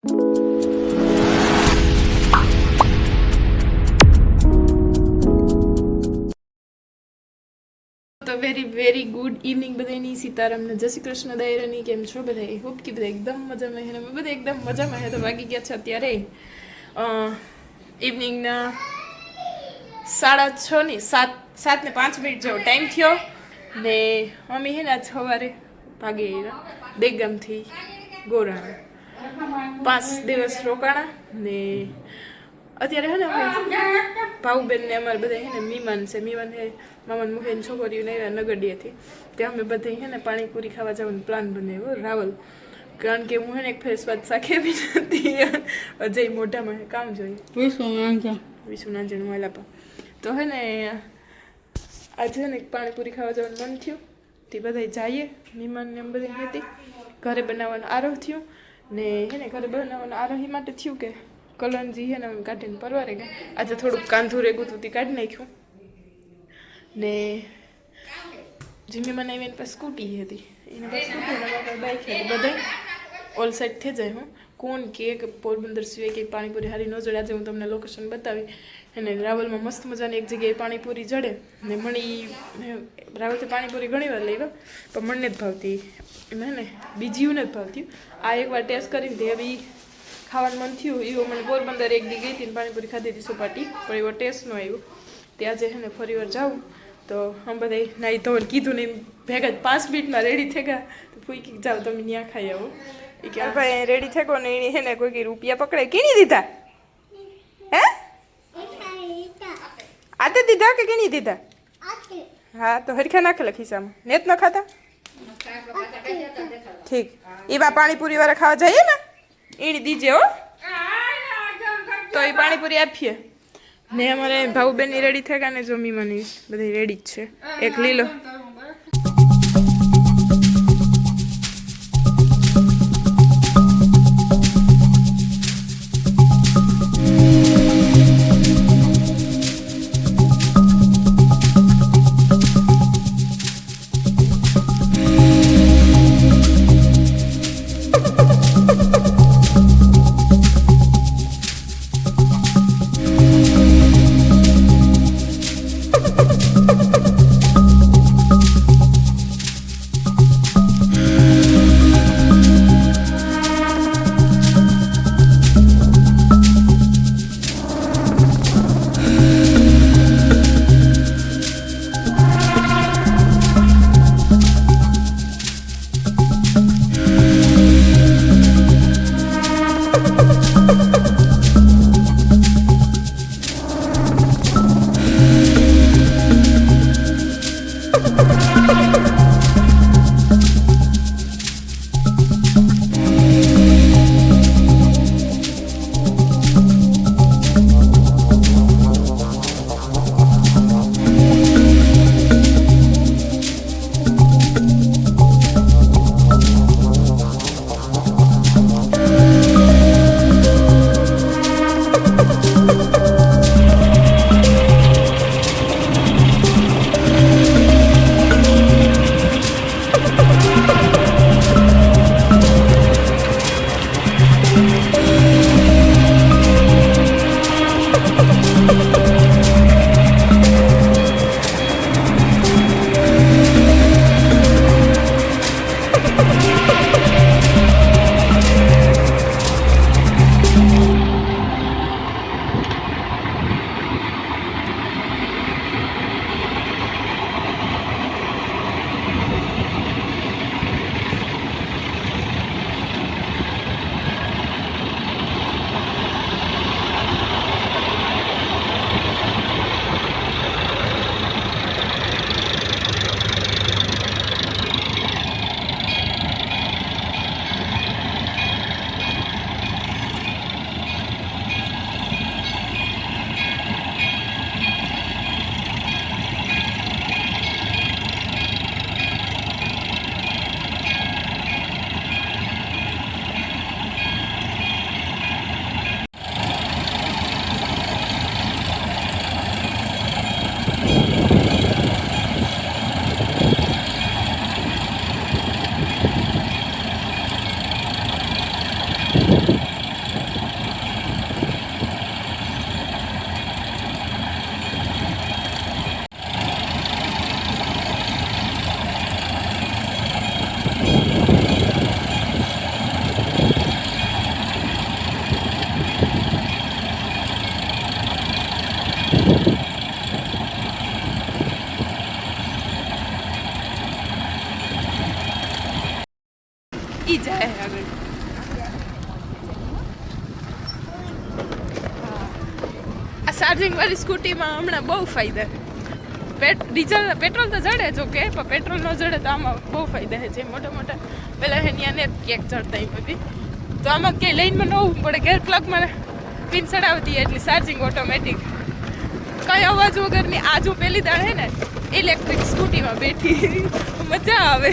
તો very good evening બધાની. સીતારામને જય શ્રી કૃષ્ણ દાયરાની. કેમ છો બધા? આઈ હોપ કે બધા એકદમ મજામાં છે. અમે બધા એકદમ મજામાં છે. તો વાગી ગયા છે અત્યારે ઇવનિંગના 6:30 ની 7:05 જેવો ટાઈમ થયો ને અમે હે ને સવારે ભાગી દેગામથી ગોરાણા 5 દિવસ રોકાણા ને અત્યારે હે ને અમે ભાઉબેન ને અમારે બધા હે ને મીમાન છે. મીમાન હે મામાન મુખેન છોકરીઓ ને નગડિયાથી ત્યાં અમે બધા હે ને પાણીપુરી ખાવા જવાનો પ્લાન બનાવ્યો રાવલ. કારણ કે હું હે ને એક ફેર સ્વાદ સાખી બી નથી. અજય મોઢામાં કામ જોઈએ વિષ્ણુ જણ વાલાપા. તો હે ને આજે ને પાણીપુરી ખાવા જવાનું મન થયું તે બધા જઈએ. મીમાન ને બધી હતી ઘરે બનાવવાનો આરોહ થયું ને હે ને ઘરે બનાવવાનો આરોહી માટે થયું કે કલંજી હે ને કાઢીને પરવારે ગયા. આજે થોડુંક કાંધું રેગું હતું તે કાઢી નાખ્યું ને જીમી મને આવીને પછી સ્કૂટી હતી એને પછી સ્કૂટી બાઇક હતી બધા ઓલ સાઈડ થઈ જાય. હું કોણ કે પોરબંદર સિવાય કંઈ પાણીપુરી હારી ન જડે. આજે હું તમને લોકેશન બતાવી અને રાવલમાં મસ્ત મજાની એક જગ્યાએ પાણીપુરી જડે ને મણી રાવલથી પાણીપુરી ઘણી વાર લઈ પણ મને જ ભાવતી એમાં ને બીજી નથી ભાવતી. આ એકવાર ટેસ્ટ કરીને તે હવે ખાવાનું મન થયું એવો મને પોરબંદર એક દી ગઈ હતી ને પાણીપુરી ખાધી હતી સોપાટી પણ એવો ટેસ્ટ ન આવ્યો. તે આજે છે ને ફરી વાર જાઉં તો આમ બધા નાઈ ધોઈને કીધું ને ભેગા 5 મિનિટમાં રેડી થઈ ગયા. તો ફૂઈ જાઓ તમે ત્યાં ખાઈ આવો. એ કે ભાઈ રેડી થઈ ગયો ને એને હે ને કોઈ રૂપિયા પકડે કીણી દીધા હે આતે દીધા કે કીણી દીધા? હા તો હરખા નાખેલા ખિસ્સામાં નેત ન ખાતા ઠીક. એવા પાણીપુરી વાળા ખાવા જઈએ ને એની દીજે હો તો એ પાણીપુરી આપીએ ને. અમારે ભાઉબેનની રેડી થઈ ગયા ને જમીમાની બધી રેડી જ છે. એક લીલો ચાર્જિંગ વાળી સ્કૂટીમાં હમણાં બહુ ફાયદા છે. પેટ્રોલ તો જડે જો કે પણ પેટ્રોલ ન જડે તો આમાં બહુ ફાયદા છે. જે મોટા મોટા પેલા ત્યાં ને ક્યાંક ચડતા એ બધી તો આમાં ક્યાંય લઈને ન હોવું પડે. ગેર પ્લગમાં પિન ચડાવી દઈએ એટલે ચાર્જિંગ ઓટોમેટિક, કઈ અવાજ વગરની. આજુ પેલી દાળ હે ને ઇલેક્ટ્રિક સ્કૂટીમાં બેઠી મજા આવે.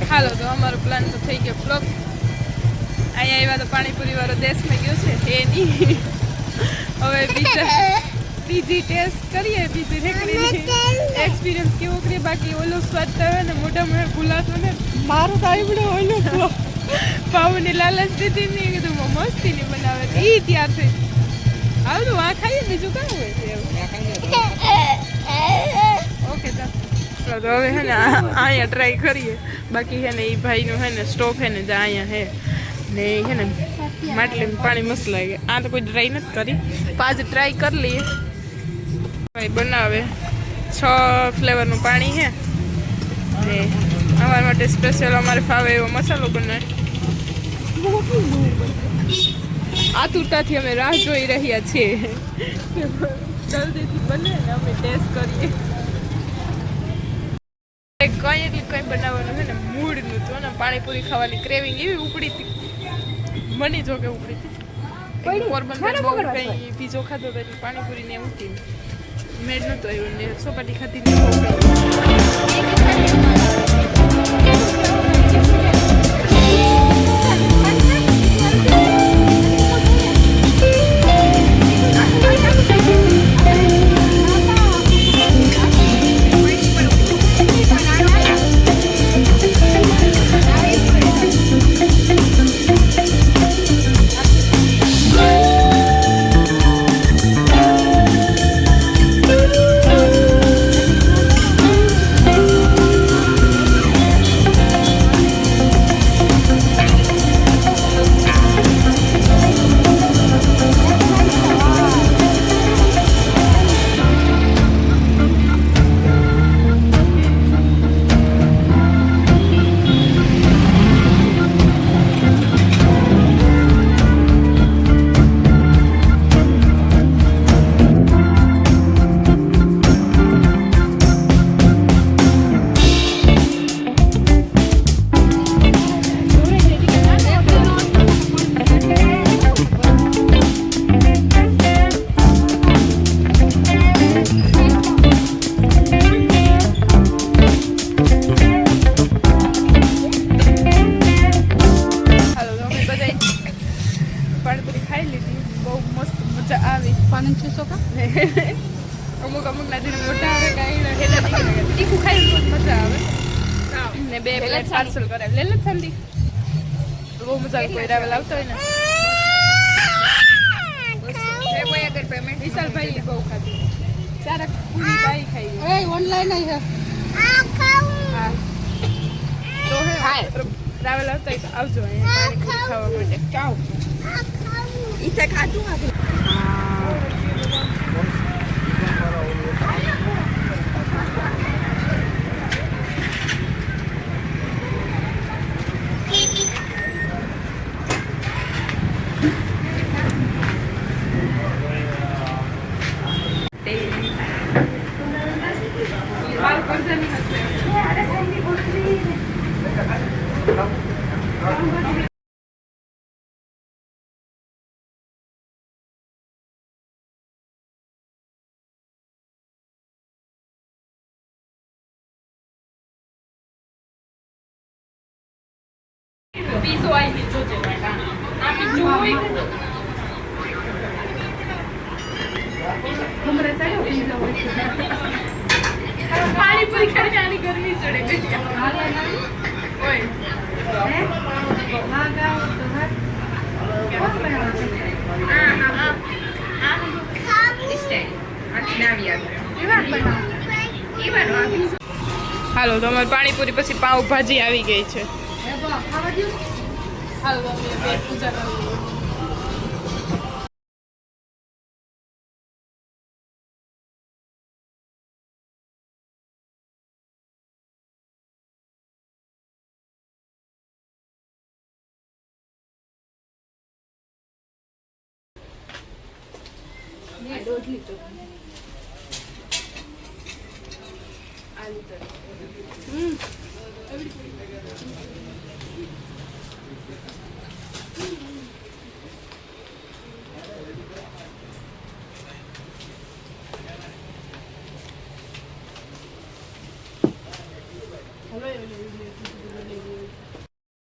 હાલો તો અમારો પ્લાન તો થઈ ગયો ફ્લોપ. અહીંયા આવ્યા તો પાણીપુરી વાળો દેશમાં ગયો છે એની હવે બીજી ટેસ્ટ કરીએ, બીજી રેકડીની એક્સપિરિયન્સ કેવો કરીએ. બાકી ઓલો સ્વાદ તો આવે ને મોઢામાં ભૂલાતો ને. મારો તો આવડો ઓલો પાઉની લાલચ દીધી ને કીધું મસ્તીની બનાવે એ ત્યાર થઈ આવડું આ ખાઈએ બીજું કાં હોય છે ઓકે ચાલ તો હવે હે ને અહીંયા ટ્રાય કરીએ. બાકી હે ને એ ભાઈનું હે ને સ્ટોપ હે ને જ્યાં અહીંયા હે ને હે ને માટલીમાં પાણી મસ્ત લાગે. આ તો કોઈ ટ્રાય નથી કરી, પાંચ ટ્રાય કરી લઈએ. ભાઈ બનાવે 6 ફ્લેવરનું પાણી હે ને અમારા માટે સ્પેશિયલ અમારે ફાવે એવો મસાલો બનાવે. આતુરતાથી અમે રાહ જોઈ રહ્યા છીએ જલ્દીથી બને ને અમે ટેસ્ટ કરીએ. કઈ એટલે કઈ બનાવવાનું છે ને મૂડનું તો ને પાણીપુરી ખાવાની ક્રેવિંગ એવી ઉપડી હતી મને, જો કે ઉપડી હતી. પોરબંદર બહુ કઈ પીઝો ખાધો તો એટલે પાણીપુરી ને ઉઠી મેળ નહોતો આવ્યો ને ચોપાટી ખાધી અમુક ના દિન મોટા આવે કાંઈ તીખું ખાઈ મજા આવે ને. 2 પ્લેટ પાર્સલ કરાવી લે ઠંડી બહુ મજા આવે. કોઈ રાવેલ આવતો હોય ને વિશાલભાઈ બહુ ખાધી. 4 પૂરી બાઈ ખાઈ ઓનલાઈન હા તો રાવેલ આવતો હોય તો આવજો અહીંયા ખાવા માટે. ખાધું પીઝો આવી ગયો જોજે બેટા આ પીઝો હોય હમરે સાડો પીઝો હોય પાણીપુરી ખાઈને આની ગરમી ચડે ગઈ હાલે ના ઓય હે હા ગાવ તો હા કોણ બનાવે છે આ સ્ટાઈલ હાલો તો અમારે પાણીપુરી પછી પાવભાજી આવી ગઈ છે હાલો પૂજા કરી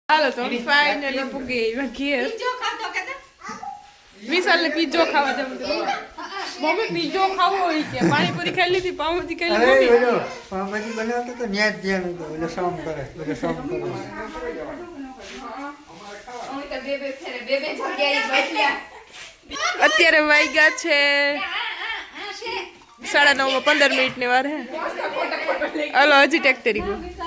હાલો તો ફાઇનલી પૂગી ઘેર વિશાલને પીઝો ખાવા જવું મમ્મી પીઝો ખાવો હોય કે પાણીપુરી ખાઈ લીધી પાવભાજી ખાઈ લીધી પાવભાજી બનાવતો તો ન્યા જ ધ્યાન હતું એટલે શામ કરે એટલે શામ કરે અત્યારે વાગ્યા છે 9:30 15 મિનિટની વાર હે હલો હજી ટેક તરી ગયો